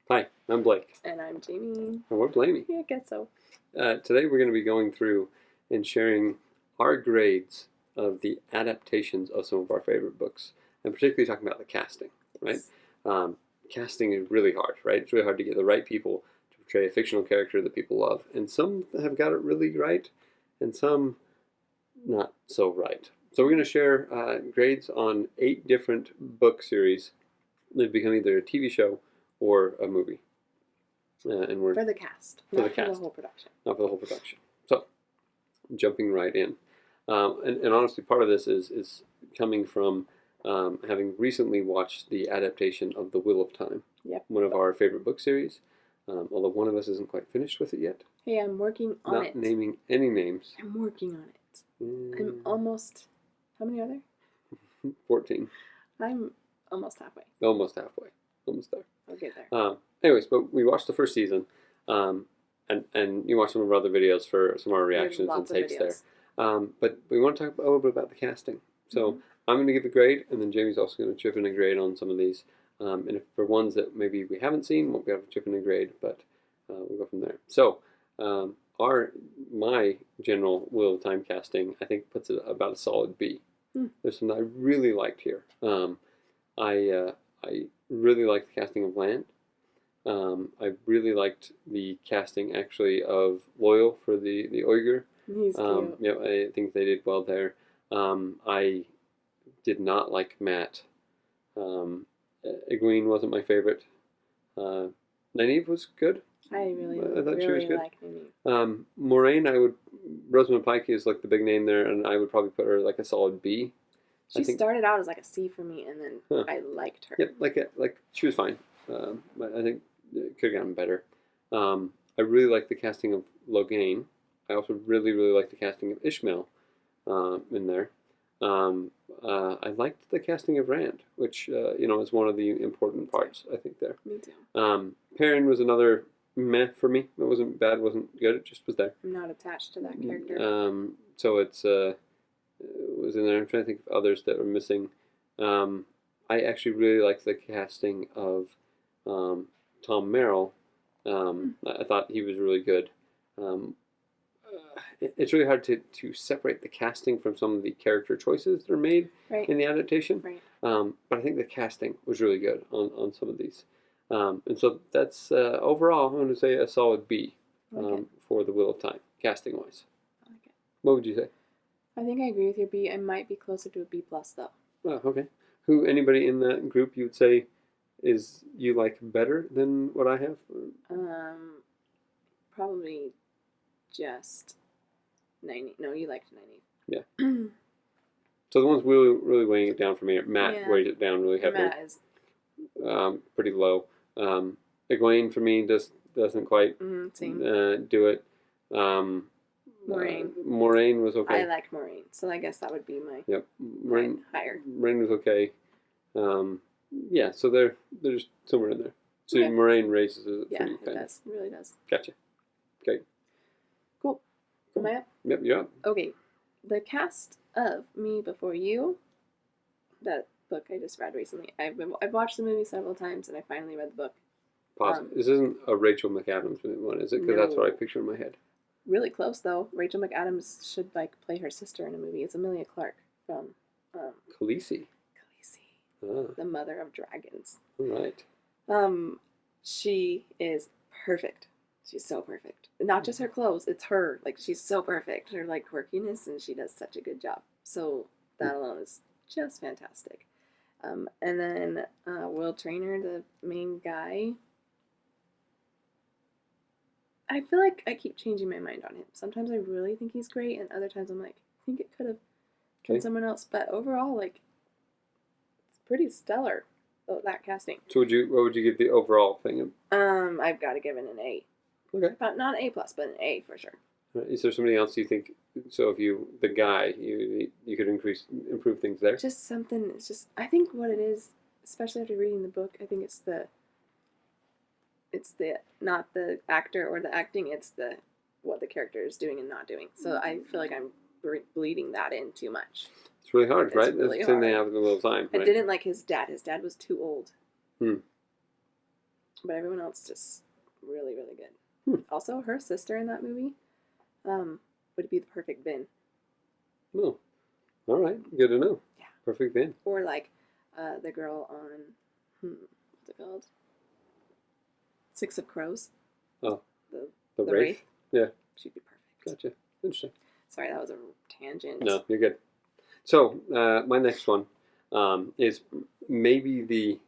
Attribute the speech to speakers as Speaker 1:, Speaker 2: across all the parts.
Speaker 1: Hi, I'm Blake.
Speaker 2: And I'm Jamie.
Speaker 1: And we're Blamey.
Speaker 2: Yeah, I guess so.
Speaker 1: Today we're going to be going through and sharing our grades of the adaptations of some of our favorite books, and particularly talking about the casting, right? Casting is really hard, right? It's really hard to get the right people to portray a fictional character that people love, and some have got it really right, and some not so right. So we're going to share grades on 8 different book series that become either a TV show or a movie. And we're
Speaker 2: for the cast,
Speaker 1: for
Speaker 2: not
Speaker 1: the cast,
Speaker 2: for the whole production.
Speaker 1: Not for the whole production. So, jumping right in, and honestly, part of this is coming from having recently watched the adaptation of The Wheel of Time.
Speaker 2: Yep.
Speaker 1: One of our favorite book series. Although one of us isn't quite finished with it yet.
Speaker 2: Hey, I'm working on it.
Speaker 1: Not naming any names.
Speaker 2: I'm working on it. I'm almost. How many are there?
Speaker 1: 14.
Speaker 2: I'm almost halfway.
Speaker 1: Almost halfway. Almost there.
Speaker 2: I'll get there.
Speaker 1: Anyways, but we watched the first season, and you watched some of our other videos for some of our reactions and takes there. But we want to talk a little bit about the casting. So I'm going to give a grade, and then Jamie's also going to chip in a grade on some of these. And if for ones that maybe we haven't seen, won't be able to chip in a grade, but we'll go from there. So my general Wheel of Time casting, I think, puts it about a solid B. There's some that I really liked here. I really liked the casting of Land. I really liked the casting, actually, of Loyal for the Uyghur.
Speaker 2: He's cute.
Speaker 1: Yeah, I think they did well there. I did not like Matt. Egwene wasn't my favorite. Nynaeve was good.
Speaker 2: I thought she was good. Like Nynaeve.
Speaker 1: Moraine, Rosamund Pike is like the big name there, and I would probably put her like a solid B.
Speaker 2: She started out as like a C for me, and then I liked her.
Speaker 1: Yep, like she was fine. I think it could have gotten better. I really like the casting of Logain. I also really like the casting of Ishmael in there. I liked the casting of Rand, which is one of the important parts, I think, there.
Speaker 2: Me too.
Speaker 1: Perrin was another meh for me. It wasn't bad, wasn't good. It just was there.
Speaker 2: I'm not attached to that character.
Speaker 1: So it was in there. I'm trying to think of others that were missing. I actually really liked the casting of Tom Merrill. I thought he was really good. It's really hard to separate the casting from some of the character choices that are made in the adaptation.
Speaker 2: Right.
Speaker 1: But I think the casting was really good on some of these. And so that's overall, I'm going to say a solid B for The Wheel of Time, casting-wise.
Speaker 2: I like it.
Speaker 1: What would you say?
Speaker 2: I think I agree with your B. I might be closer to a B+, though.
Speaker 1: Oh, okay. Anybody in that group you would say is you like better than what I have?
Speaker 2: Probably just Nynaeve. No, you liked Nynaeve.
Speaker 1: Yeah. So the ones really weighing it down for me, Matt weighs it down really heavily.
Speaker 2: Matt is
Speaker 1: pretty low. Egwene for me doesn't quite do it. Moraine was okay.
Speaker 2: I like Moraine, so I guess that would be my higher.
Speaker 1: Moraine was okay. Yeah, so they're just somewhere in there. So Moraine raises it for you.
Speaker 2: Yeah, it does. It really does.
Speaker 1: Gotcha. Okay.
Speaker 2: Cool. Am I up?
Speaker 1: Yep, you're up.
Speaker 2: Okay. The cast of Me Before You, that book I just read recently. I've watched the movie several times, and I finally read the book.
Speaker 1: Pause. This isn't a Rachel McAdams one, is it? Because that's what I picture in my head.
Speaker 2: Really close, though. Rachel McAdams should play her sister in a movie. It's Emilia Clarke from
Speaker 1: Khaleesi.
Speaker 2: The Mother of Dragons.
Speaker 1: All right.
Speaker 2: She is perfect. She's so perfect. Not just her clothes, it's her. Like, she's so perfect. Her quirkiness, and she does such a good job. So that alone is just fantastic. And then Will Traynor, the main guy. I feel like I keep changing my mind on him. Sometimes I really think he's great, and other times I'm like, I think it could have been someone else. But overall, it's pretty stellar, that casting.
Speaker 1: So what would you give the overall thing?
Speaker 2: I've got to give it an A.
Speaker 1: Okay.
Speaker 2: Not an A+, but an A for sure.
Speaker 1: Is there somebody else you think? So if the guy, you could improve things there.
Speaker 2: Just something. It's just, I think what it is, especially after reading the book, I think it's the not the actor or the acting. It's what the character is doing and not doing. So I feel like I'm bleeding that in too much.
Speaker 1: It's really hard, right?
Speaker 2: Really
Speaker 1: That's the thing they have in a little time.
Speaker 2: I didn't like his dad. His dad was too old. But everyone else just really, really good.
Speaker 1: Hmm.
Speaker 2: Also, her sister in that movie would be the perfect bin.
Speaker 1: Oh, all right. Good to know.
Speaker 2: Yeah.
Speaker 1: Perfect bin.
Speaker 2: Or like the girl on, what's it called? Six of Crows.
Speaker 1: Oh,
Speaker 2: The
Speaker 1: Wraith? Yeah.
Speaker 2: She'd be perfect.
Speaker 1: Gotcha. Interesting.
Speaker 2: Sorry, that was a tangent.
Speaker 1: No, you're good. So, my next one is maybe the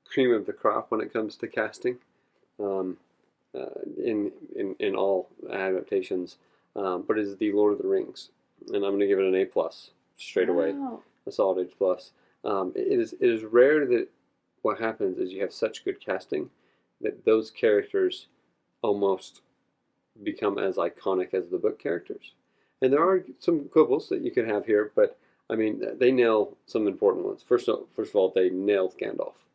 Speaker 1: cream of the crop when it comes to casting um, in all adaptations, but is the Lord of the Rings, and I'm going to give it an A+ straight away, a solid A+. It is rare that what happens is you have such good casting that those characters almost become as iconic as the book characters. And there are some quibbles that you can have here, but I mean, they nail some important ones. First of all, they nailed Gandalf.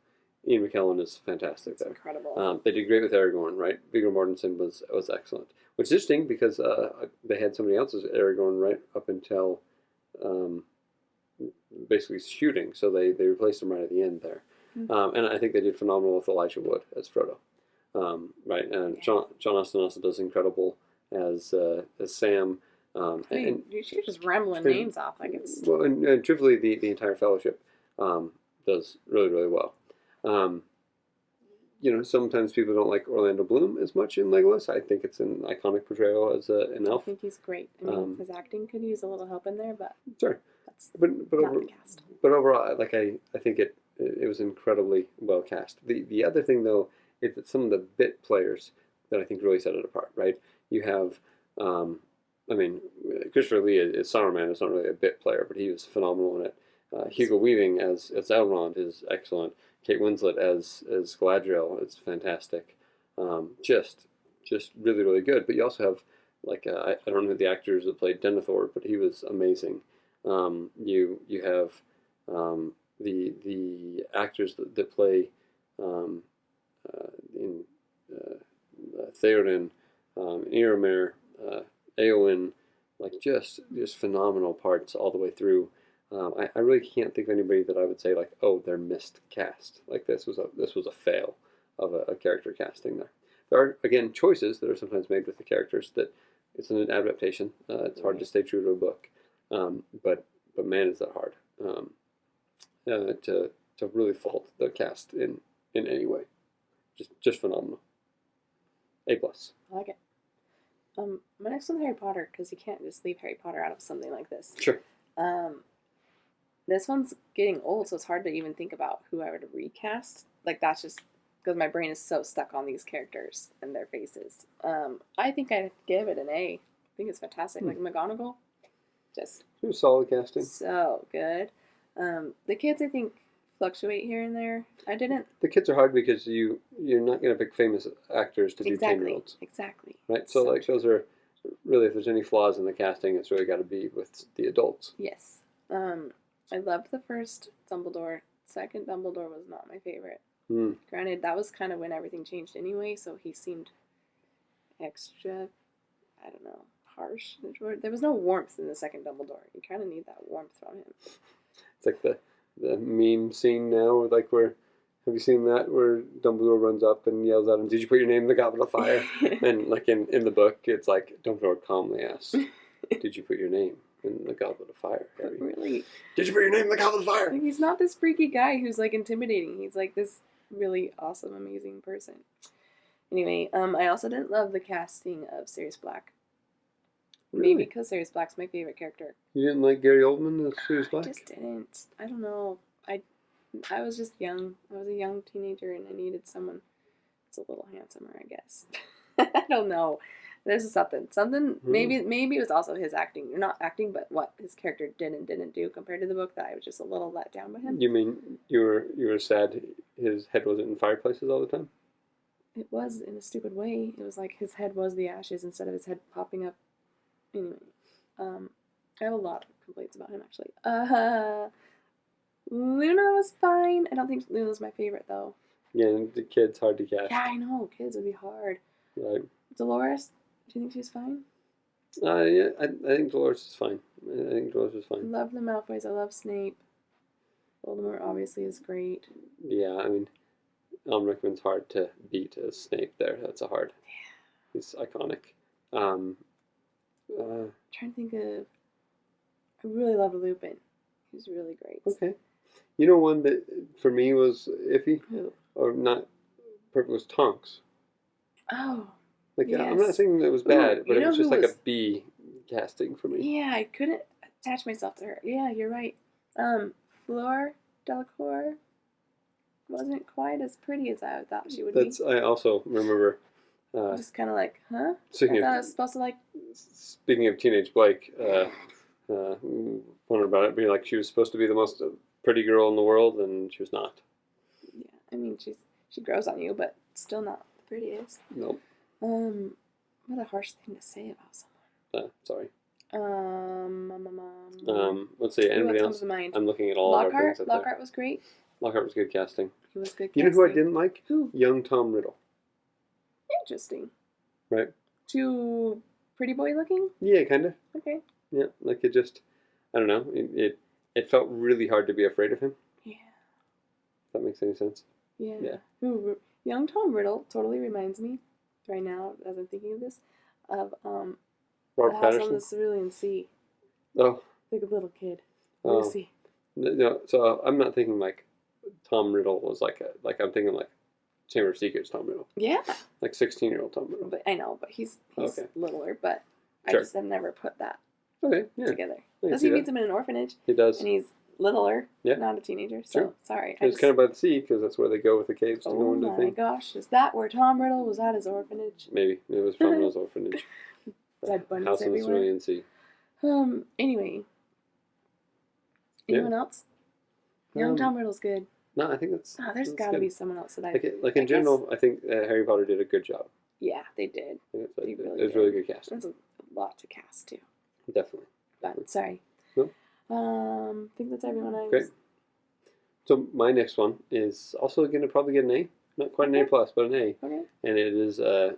Speaker 1: Ian McKellen is fantastic there.
Speaker 2: Incredible.
Speaker 1: They did great with Aragorn, right? Viggo Mortensen was excellent. Which is interesting because they had somebody else's Aragorn right up until basically shooting, so they replaced him right at the end there. Mm-hmm. And I think they did phenomenal with Elijah Wood as Frodo. Right, and John Austin also does incredible as Sam.
Speaker 2: And you're just rambling names off like it's.
Speaker 1: Well, and truthfully, the entire Fellowship does really, really well. Sometimes people don't like Orlando Bloom as much in Legolas. I think it's an iconic portrayal as an elf.
Speaker 2: I think he's great. I mean, his acting could use a little help in there, but
Speaker 1: sure.
Speaker 2: That's
Speaker 1: but
Speaker 2: not the cast.
Speaker 1: But overall, I think it was incredibly well cast. The other thing though is that some of the bit players that I think really set it apart. Right, you have. Christopher Lee as Saruman is not really a bit player, but he was phenomenal in it. Hugo Weaving as Elrond is excellent. Kate Winslet as Galadriel is fantastic. Just really, really good. But you also have I don't know the actors that played Denethor, but he was amazing. You have the actors that play in Theoden, Eomer, Eowyn, just phenomenal parts all the way through. I really can't think of anybody that I would say they're miscast. This was a fail of a character casting there. There are again choices that are sometimes made with the characters that it's an adaptation. It's hard to stay true to a book, but man, is that hard to really fault the cast in any way. Just phenomenal. A+.
Speaker 2: I like it. My next one's Harry Potter, because you can't just leave Harry Potter out of something like this.
Speaker 1: Sure.
Speaker 2: This one's getting old, so it's hard to even think about who I would recast. That's just because my brain is so stuck on these characters and their faces. I think I'd give it an A. I think it's fantastic. McGonagall, just
Speaker 1: solid casting.
Speaker 2: So good. The kids, I think, fluctuate here and there. I didn't.
Speaker 1: The kids are hard because you're not going to pick famous actors to do 10-year-olds.
Speaker 2: Exactly.
Speaker 1: Right. So those are really, if there's any flaws in the casting, it's really got to be with the adults.
Speaker 2: Yes. I loved the first Dumbledore. Second Dumbledore was not my favorite. Granted, that was kind of when everything changed anyway, so he seemed extra, I don't know, harsh. There was no warmth in the second Dumbledore. You kind of need that warmth from him.
Speaker 1: It's like the meme scene now, where, have you seen that, where Dumbledore runs up and yells at him, "Did you put your name in the Goblet of Fire?" And in the book, it's Dumbledore calmly asks, "Did you put your name in the Goblet of Fire, Harry?"
Speaker 2: Really?
Speaker 1: "Did you put your name in the Goblet of Fire?"
Speaker 2: He's not this freaky guy who's intimidating. He's this really awesome, amazing person. Anyway, I also didn't love the casting of Sirius Black.
Speaker 1: Really?
Speaker 2: Maybe because Sirius Black's my favorite character.
Speaker 1: You didn't like Gary Oldman as Sirius Black?
Speaker 2: I just didn't. I don't know. I was just young. I was a young teenager and I needed someone that's a little handsomer, I guess. I don't know. There's something. Maybe it was also his acting. Not acting, but what his character did and didn't do compared to the book that I was just a little let down by him.
Speaker 1: You mean you were sad his head wasn't in fireplaces all the time?
Speaker 2: It was in a stupid way. It was his head was the ashes instead of his head popping up. Anyway, I have a lot of complaints about him actually. Luna was fine. I don't think Luna's my favorite though.
Speaker 1: Yeah, the kid's hard to cast.
Speaker 2: Yeah, I know. Kids would be hard.
Speaker 1: Right.
Speaker 2: Dolores, do you think she's fine?
Speaker 1: Yeah, I think Dolores is fine.
Speaker 2: I love the Malfoys. I love Snape. Voldemort obviously is great.
Speaker 1: Yeah, I mean, Alan Rickman's hard to beat as Snape there. That's a hard. He's iconic. Um,
Speaker 2: I'm trying to think of. I really loved Lupin. He was really great.
Speaker 1: okay. You know one that for me was iffy
Speaker 2: Who?
Speaker 1: or not perfect was Tonks.
Speaker 2: Oh.
Speaker 1: Like
Speaker 2: Yes.
Speaker 1: I'm not saying that it was
Speaker 2: Ooh,
Speaker 1: bad, but
Speaker 2: you
Speaker 1: it
Speaker 2: know
Speaker 1: was
Speaker 2: who
Speaker 1: just like
Speaker 2: was-
Speaker 1: a B casting for me.
Speaker 2: Yeah, I couldn't attach myself to her. Yeah, you're right. Fleur Delacour wasn't quite as pretty as I thought she would
Speaker 1: That's I also remember.
Speaker 2: be. Just kind of like, huh?
Speaker 1: Speaking
Speaker 2: I thought I
Speaker 1: of
Speaker 2: was supposed to like.
Speaker 1: speaking of teenage Blake, wondered about it being like she was supposed to be the most pretty girl in the world, and she was not.
Speaker 2: Yeah, I mean she grows on you, but still not the prettiest.
Speaker 1: Nope.
Speaker 2: What a harsh thing to say about someone.
Speaker 1: Sorry.
Speaker 2: Who
Speaker 1: Let's see. Anybody
Speaker 2: else
Speaker 1: else?
Speaker 2: comes to mind?
Speaker 1: I'm looking at all of our
Speaker 2: Lockhart.
Speaker 1: things up there.
Speaker 2: Lockhart was great.
Speaker 1: Lockhart was good casting.
Speaker 2: He was good.
Speaker 1: You know who I
Speaker 2: casting.
Speaker 1: didn't like?
Speaker 2: Who?
Speaker 1: Young Tom Riddle.
Speaker 2: Interesting.
Speaker 1: Right.
Speaker 2: Too pretty boy looking.
Speaker 1: Yeah, kind of.
Speaker 2: Okay.
Speaker 1: Yeah, like it just, I don't know. It felt really hard to be afraid of him.
Speaker 2: Yeah.
Speaker 1: If that makes any sense.
Speaker 2: Yeah.
Speaker 1: Yeah.
Speaker 2: Who? Young Tom Riddle totally reminds me, right now as I'm thinking of this, of
Speaker 1: Robert
Speaker 2: the House on
Speaker 1: Patterson.
Speaker 2: the Cerulean Sea.
Speaker 1: Oh.
Speaker 2: Like a little kid.
Speaker 1: Oh.
Speaker 2: Lucy.
Speaker 1: No, so I'm not thinking like Tom Riddle was like I'm thinking like Chamber of Secrets Tom Riddle.
Speaker 2: Yeah.
Speaker 1: Like 16-year-old Tom Riddle.
Speaker 2: But I know, but he's
Speaker 1: Okay.
Speaker 2: littler, but
Speaker 1: Sure.
Speaker 2: I just have never put that
Speaker 1: Okay, yeah.
Speaker 2: together.
Speaker 1: I can
Speaker 2: Because
Speaker 1: see
Speaker 2: he
Speaker 1: that.
Speaker 2: meets him in an orphanage,
Speaker 1: He does.
Speaker 2: and he's littler,
Speaker 1: Yeah.
Speaker 2: not a teenager. So
Speaker 1: Sure.
Speaker 2: sorry.
Speaker 1: It's kind of by the sea because that's where they go with the caves to go
Speaker 2: Oh
Speaker 1: into the
Speaker 2: my
Speaker 1: thing.
Speaker 2: gosh, is that where Tom Riddle was at his orphanage?
Speaker 1: Maybe it was from Rose Orphanage.
Speaker 2: Dead bunnies
Speaker 1: House on the
Speaker 2: everywhere.
Speaker 1: Cerulean Sea.
Speaker 2: Anyway.
Speaker 1: Yeah.
Speaker 2: Anyone else? Young Tom Riddle's good.
Speaker 1: No, I think that's.
Speaker 2: There's
Speaker 1: that's
Speaker 2: got to
Speaker 1: good.
Speaker 2: be someone else that I.
Speaker 1: Like in
Speaker 2: I
Speaker 1: general, I think Harry Potter did a good job.
Speaker 2: Yeah, they did.
Speaker 1: I think
Speaker 2: They really
Speaker 1: it was
Speaker 2: did.
Speaker 1: really good casting.
Speaker 2: That's a lot to cast too.
Speaker 1: Definitely.
Speaker 2: But sorry.
Speaker 1: No.
Speaker 2: I think that's everyone.
Speaker 1: Great. So my next one is also going to probably get an A. Not quite an A plus, but an A.
Speaker 2: Okay.
Speaker 1: And it is The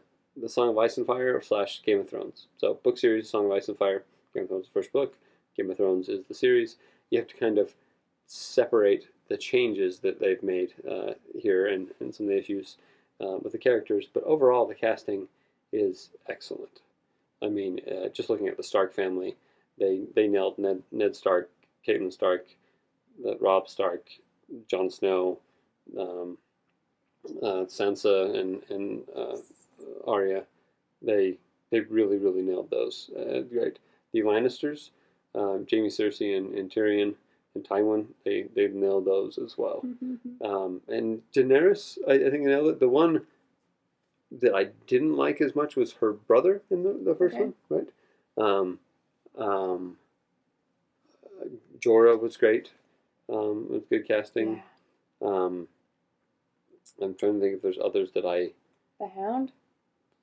Speaker 1: Song of Ice and Fire / Game of Thrones. So book series, Song of Ice and Fire. Game of Thrones is the first book. Game of Thrones is the series. You have to kind of separate the changes that they've made here and some of the issues with the characters. But overall, the casting is excellent. I mean, just looking at the Stark family, they nailed Ned Stark, Catelyn Stark, Robb Stark, Jon Snow, Sansa, and Arya. They really nailed those. Great. The Lannisters, Jaime, Cersei, and Tyrion, and Tywin, they've nailed those as well. And Daenerys, I think nailed it. The one that I didn't like as much was her brother in the first
Speaker 2: Okay.
Speaker 1: one, right? Jorah was great. With good casting.
Speaker 2: Yeah.
Speaker 1: I'm trying to think if there's others that
Speaker 2: The Hound.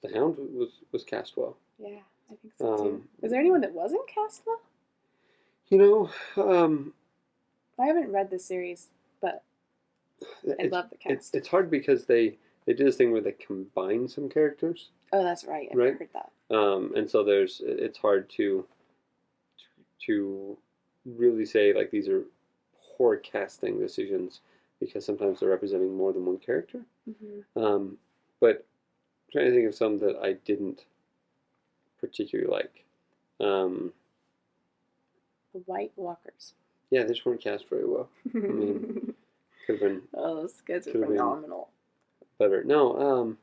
Speaker 1: The Hound was cast well.
Speaker 2: Yeah, I think so too. Is there anyone that wasn't cast well?
Speaker 1: You know,
Speaker 2: I haven't read the series, but I love the cast.
Speaker 1: It's hard because they did this thing where they combine some characters,
Speaker 2: Oh, that's right. I've
Speaker 1: Right.
Speaker 2: heard that.
Speaker 1: and so it's hard to really say like these are poor casting decisions because sometimes they're representing more than one character. But I'm trying to think of some that I didn't particularly like.
Speaker 2: The White Walkers.
Speaker 1: Yeah, they just weren't cast very well. mean, Could have been
Speaker 2: Oh, those guys are
Speaker 1: could've been-
Speaker 2: phenomenal.
Speaker 1: better. No,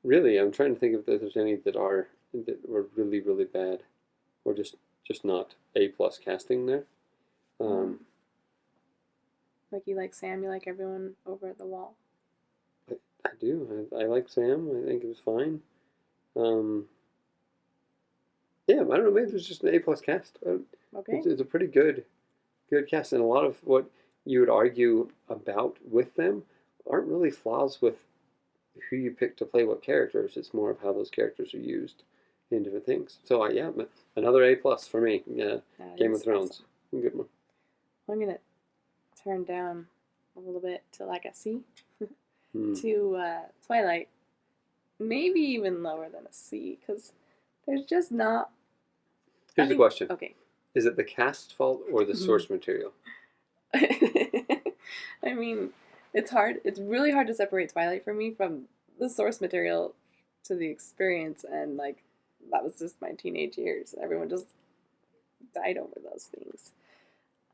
Speaker 1: really, I'm trying to think if there's any that were really bad, or just not A plus casting there.
Speaker 2: Like you like Sam, you like everyone over at the wall.
Speaker 1: I do. I like Sam. I think it was fine. Yeah, I don't know. Maybe it was just an A plus cast.
Speaker 2: Okay.
Speaker 1: It's a pretty good cast, and a lot of what you would argue about with them aren't really flaws with who you pick to play what characters. It's more of how those characters are used in different things. So yeah, another A plus for me. Yeah, Game of Thrones, good one.
Speaker 2: I'm gonna turn down a little bit to like a C
Speaker 1: Hmm.
Speaker 2: to Twilight, maybe even lower than a C because there's just not.
Speaker 1: Here's the question:
Speaker 2: Okay.
Speaker 1: Is it the cast's fault or the source material?
Speaker 2: I mean, It's hard. It's really hard to separate Twilight for me from the source material to the experience, and like that was just my teenage years. Everyone just died over those things.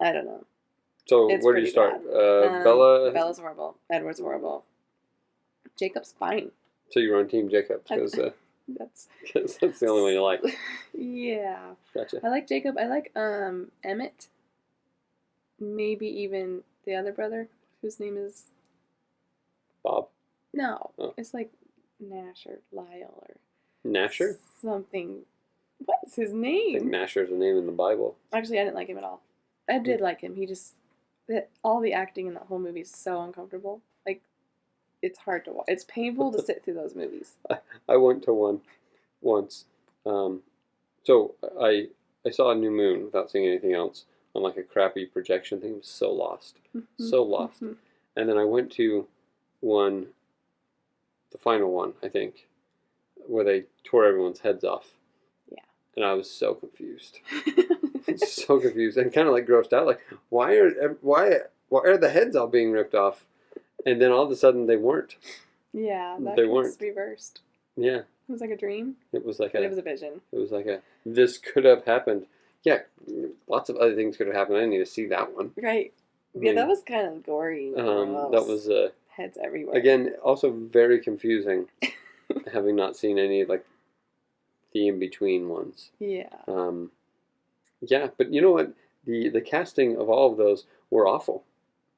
Speaker 2: I don't know.
Speaker 1: So
Speaker 2: It's
Speaker 1: where do you
Speaker 2: pretty
Speaker 1: start?
Speaker 2: bad.
Speaker 1: Bella.
Speaker 2: Bella's horrible. Edward's horrible. Jacob's fine.
Speaker 1: So you were on Team Jacob because
Speaker 2: That's
Speaker 1: that's the only one you like.
Speaker 2: yeah.
Speaker 1: Gotcha.
Speaker 2: I like Jacob. I like Emmett. Maybe even the other brother, whose name is
Speaker 1: Bob.
Speaker 2: no.
Speaker 1: Oh.
Speaker 2: It's like Nash or Lyle or
Speaker 1: Nasher?
Speaker 2: something. What's his
Speaker 1: I think
Speaker 2: name?
Speaker 1: Nasher's a name in the Bible.
Speaker 2: Actually, I didn't like him at all. I did like him. He just all the acting in that whole movie is so uncomfortable. Like it's hard to watch. It's painful to sit through those movies.
Speaker 1: I went to one once. So I saw a new moon without seeing anything else on like a crappy projection thing. I was so lost. So lost. And then I went to one, the final one, I think, where they tore everyone's heads off.
Speaker 2: Yeah.
Speaker 1: And I was so confused. So confused and kind of like grossed out. Like, why are the heads all being ripped off? And then all of a sudden they weren't.
Speaker 2: Yeah, that
Speaker 1: They
Speaker 2: was
Speaker 1: weren't.
Speaker 2: reversed.
Speaker 1: Yeah.
Speaker 2: It was like a dream.
Speaker 1: It was like
Speaker 2: But it was a vision.
Speaker 1: It was like this could have happened. Yeah, lots of other things could have happened. I didn't need to see that one.
Speaker 2: Right. Yeah, that was kind of gory.
Speaker 1: That was
Speaker 2: heads everywhere.
Speaker 1: again also very confusing, having not seen any like the in between ones.
Speaker 2: Yeah.
Speaker 1: Yeah, but you know what? The casting of all of those were awful.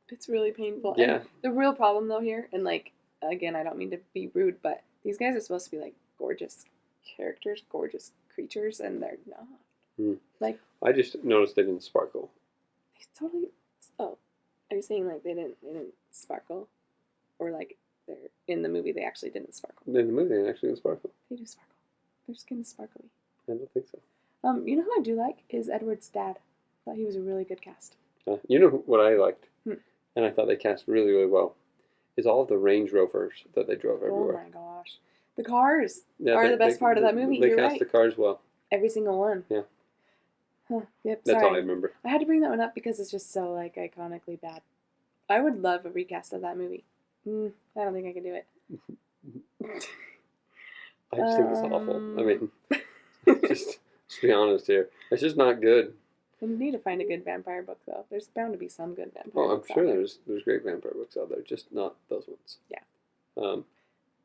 Speaker 2: It's really painful.
Speaker 1: Yeah.
Speaker 2: And the real problem though here, and like again, I don't mean to be rude, but these guys are supposed to be like gorgeous characters, gorgeous creatures, and they're not. Like
Speaker 1: I just noticed they didn't sparkle.
Speaker 2: they totally. Oh, are you saying like they didn't sparkle, or like they're in the movie they actually didn't sparkle?
Speaker 1: In the movie, they actually didn't sparkle.
Speaker 2: They do sparkle. Their skin is sparkly.
Speaker 1: I don't think so.
Speaker 2: You know who I do like is Edward's dad. I thought he was a really good cast.
Speaker 1: You know what I liked, and I thought they cast really, really well, is all of the Range Rovers that they drove everywhere.
Speaker 2: Oh my gosh, the cars are the best part of that movie.
Speaker 1: They
Speaker 2: You're
Speaker 1: cast
Speaker 2: right.
Speaker 1: the cars well.
Speaker 2: Every single one.
Speaker 1: Yeah.
Speaker 2: Huh. Yep.
Speaker 1: That's
Speaker 2: Sorry.
Speaker 1: all I remember.
Speaker 2: I had to bring that one up because it's just so like iconically bad. I would love a recast of that movie. I don't think I can do it.
Speaker 1: I just think it's awful. I mean, just be honest here. It's just not good.
Speaker 2: We need to find a good vampire book though. There's bound to be some good vampire
Speaker 1: Well, I'm
Speaker 2: books
Speaker 1: sure
Speaker 2: out there.
Speaker 1: there's great vampire books out there, just not those ones.
Speaker 2: Yeah.
Speaker 1: Anyway.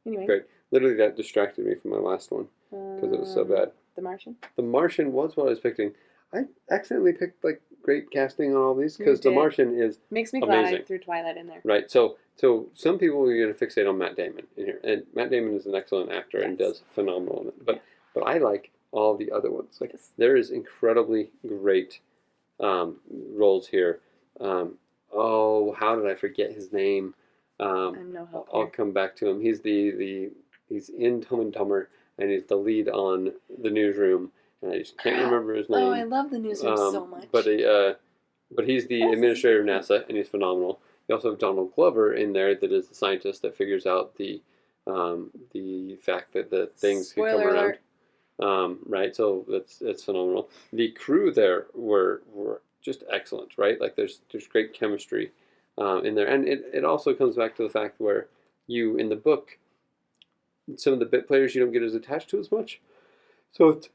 Speaker 2: Anyway.
Speaker 1: Great. Literally, that distracted me from my last one because it was so bad.
Speaker 2: The Martian?
Speaker 1: The Martian was what I was picking. I accidentally picked like great casting on all these
Speaker 2: You
Speaker 1: because The
Speaker 2: did.
Speaker 1: Martian is
Speaker 2: Makes me glad I
Speaker 1: amazing.
Speaker 2: threw Twilight in there.
Speaker 1: right. So some people are going to fixate on Matt Damon in here, and Matt Damon is an excellent actor and
Speaker 2: Yes.
Speaker 1: does phenomenal in it. But I like all the other ones. Like
Speaker 2: Yes.
Speaker 1: there is incredibly great roles here. How did I forget his name?
Speaker 2: I'm no help
Speaker 1: I'll
Speaker 2: here.
Speaker 1: come back to him. He's he's in Dumb and Dumber, and he's the lead on The Newsroom, and I just can't remember his name.
Speaker 2: Oh, I love the newsroom so much.
Speaker 1: But he's the administrator of NASA, and he's phenomenal. You also have Donald Glover in there, that is the scientist that figures out the fact that the things can come
Speaker 2: Spoiler
Speaker 1: around.
Speaker 2: alert.
Speaker 1: Right, so that's phenomenal. The crew there were just excellent, right? Like there's great chemistry in there, and it also comes back to the fact where you in the book, some of the bit players you don't get as attached to as much. So it's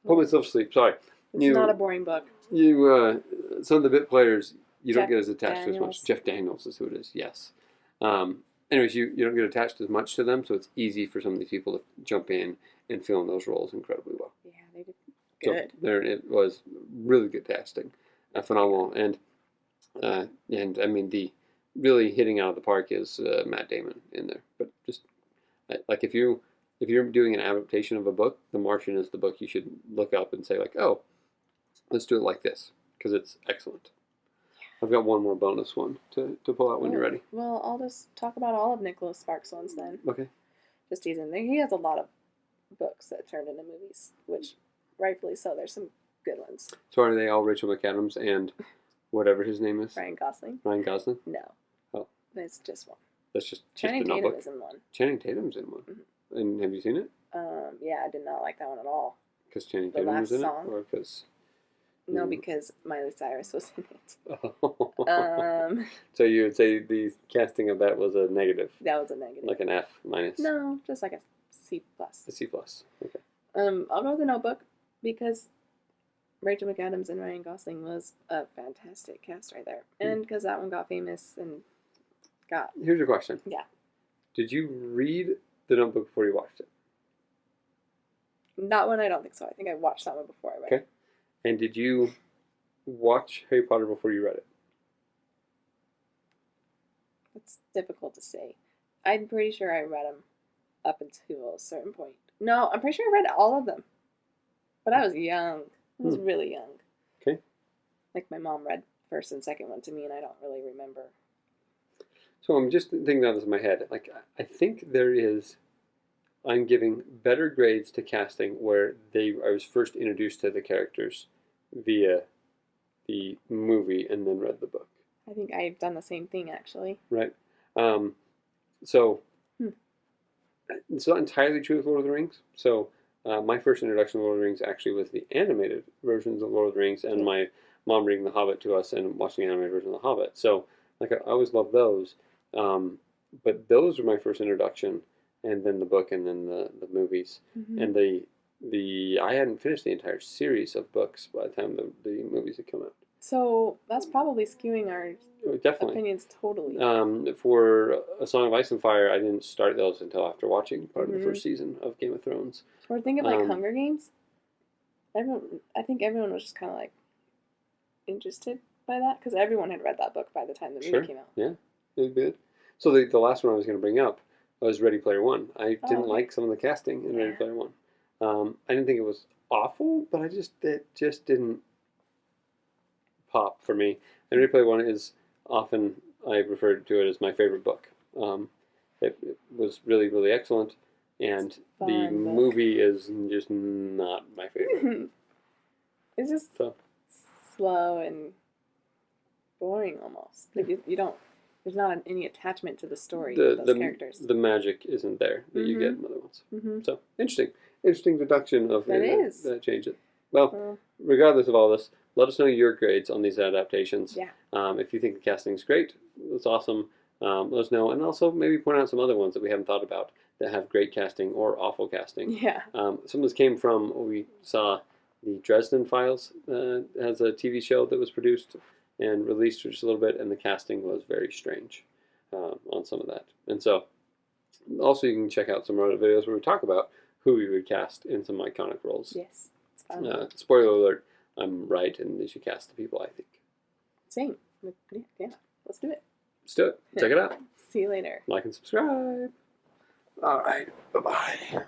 Speaker 1: put myself to sleep. Sorry.
Speaker 2: It's not a boring book.
Speaker 1: You some of the bit players you don't
Speaker 2: Jeff
Speaker 1: get as attached to as
Speaker 2: Daniels.
Speaker 1: much. Jeff Daniels is who it is. Yes. Anyways, you don't get attached as much to them, so it's easy for some of these people to jump in and fill in those roles incredibly well.
Speaker 2: Yeah, they did
Speaker 1: So
Speaker 2: good.
Speaker 1: there it was, really good casting, phenomenal, and I mean the really hitting out of the park is Matt Damon in there. But just like if you're doing an adaptation of a book, The Martian is the book you should look up and say like, oh, let's do it like this because it's excellent. I've got one more bonus one to pull out when you're ready.
Speaker 2: Well, I'll just talk about all of Nicholas Sparks' ones then.
Speaker 1: Okay.
Speaker 2: Just teasing. He has a lot of books that turned into movies, which rightfully so. There's some good ones.
Speaker 1: So are they all Rachel McAdams and whatever his name is?
Speaker 2: Ryan Gosling?
Speaker 1: Ryan Gosling?
Speaker 2: No.
Speaker 1: Oh.
Speaker 2: It's just one.
Speaker 1: That's just
Speaker 2: Channing
Speaker 1: the
Speaker 2: Tatum
Speaker 1: notebook.
Speaker 2: is in one.
Speaker 1: Channing Tatum's in one.
Speaker 2: Mm-hmm.
Speaker 1: And have you seen it?
Speaker 2: Yeah, I did not like that one at all.
Speaker 1: Because Channing
Speaker 2: The
Speaker 1: Tatum
Speaker 2: last
Speaker 1: was in
Speaker 2: song?
Speaker 1: it? Or because
Speaker 2: No,
Speaker 1: Mm.
Speaker 2: because Miley Cyrus was in it.
Speaker 1: So you would say the casting of that was a negative,
Speaker 2: That was a negative.
Speaker 1: like an F minus,
Speaker 2: No, just like a C+.
Speaker 1: a C plus. Okay.
Speaker 2: I'll go with The Notebook because Rachel McAdams and Ryan Gosling was a fantastic cast right there, and because that one got famous and got.
Speaker 1: Here's your question.
Speaker 2: Yeah.
Speaker 1: Did you read The Notebook before you watched it?
Speaker 2: That one, I don't think so. I think I watched that one before I read it.
Speaker 1: Okay. And did you watch Harry Potter before you read it?
Speaker 2: It's difficult to say. I'm pretty sure I read them up until a certain point. No, I'm pretty sure I read all of them. But I was young. I was really young.
Speaker 1: Okay.
Speaker 2: Like my mom read first and second one to me, and I don't really remember.
Speaker 1: So I'm just thinking about this in my head. Like, I think I'm giving better grades to casting where I was first introduced to the characters via the movie and then read the book.
Speaker 2: I think I've done the same thing, actually.
Speaker 1: Right. So it's not entirely true with Lord of the Rings. So my first introduction to Lord of the Rings actually was the animated versions of Lord of the Rings, and my mom reading The Hobbit to us and watching the animated version of The Hobbit. So like I always loved those, but those were my first introduction, and then the book, and then the movies, and I hadn't finished the entire series of books by the time the movies had come out.
Speaker 2: So that's probably skewing our
Speaker 1: Definitely.
Speaker 2: opinions totally.
Speaker 1: For A Song of Ice and Fire, I didn't start those until after watching part of the first season of Game of Thrones.
Speaker 2: Or think of like Hunger Games. I think everyone was just kind of like interested by that because everyone had read that book by the time the movie came out.
Speaker 1: Yeah, it was good. So the last one I was going to bring up was Ready Player One. I didn't like some of the casting in Ready Player One. I didn't think it was awful, but it just didn't pop for me. And Ready Player One is often, I refer to it as my favorite book. It was really, really excellent, and the movie is just not my favorite.
Speaker 2: It's just slow and boring almost. Like you don't. There's not any attachment to the story of those characters.
Speaker 1: The magic isn't there that you get in other ones. So interesting deduction of that change it. Well, regardless of all this, let us know your grades on these adaptations.
Speaker 2: Yeah.
Speaker 1: If you think the casting's great, that's awesome. Let us know, and also maybe point out some other ones that we haven't thought about that have great casting or awful casting.
Speaker 2: Yeah.
Speaker 1: Some of this came from we saw the Dresden Files as a TV show that was produced and released for just a little bit, and the casting was very strange on some of that. And so, also you can check out some other videos where we talk about who we would cast in some iconic roles.
Speaker 2: Yes, it's fun.
Speaker 1: Spoiler alert, I'm right, and they should cast the people I think.
Speaker 2: Same. Yeah, let's do it.
Speaker 1: Let's do it. Check it out.
Speaker 2: See you later.
Speaker 1: Like and subscribe. All right. Bye-bye.